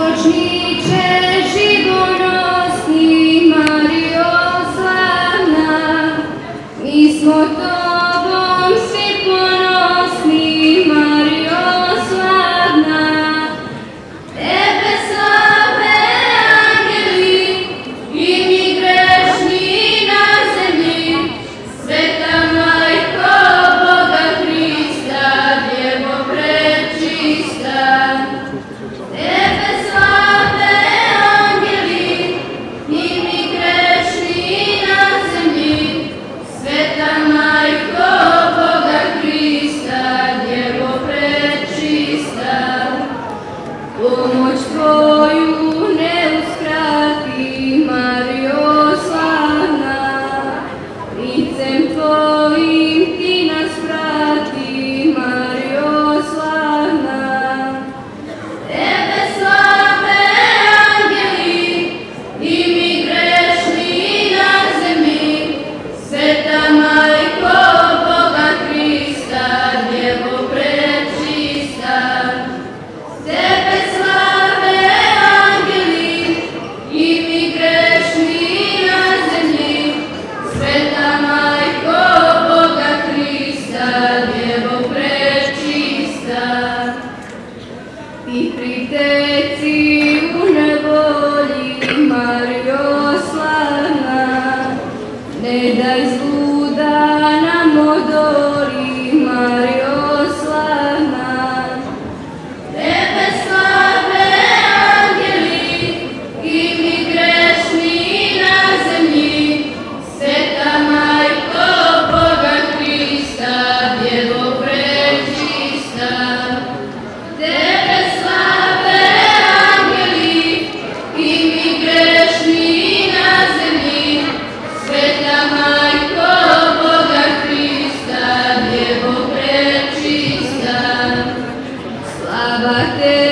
Istočniče živonosni, Marijo slavna, mi smo tobom svi ponosni, Marijo slavna. Tebe slave angeli i mi grešni na zemlji, Sveta Majko Boga Hrista, Djevo prečista. Tebe slave angeli i mi grešni na zemlji, Sveta Majko Boga Hrista, Djevo prečista. Pomoć tvoju ne uskrati, Marijo slavna, licem tvojim ti nas prati, Marijo slavna. Tebe slave angeli i mi grešni na zemlji, Sveta Majko Boga Hrista, Djevo prečista. Tebe slave angeli i mi grešni na zemlji, Sveta Majko Boga Hrista, Djevo prečista. I priteci u nevolji, Marijo slavna, ne daj zlu da nam odori, Marijo slavna. Tebe slave angeli i mi grešni na zemlji, Sveta Majko Boga Hrista, Djevo prečista. Tebe slave angeli i mi grešni na zemlji, Sveta Majko Boga Hrista, Djevo prečista. Slava te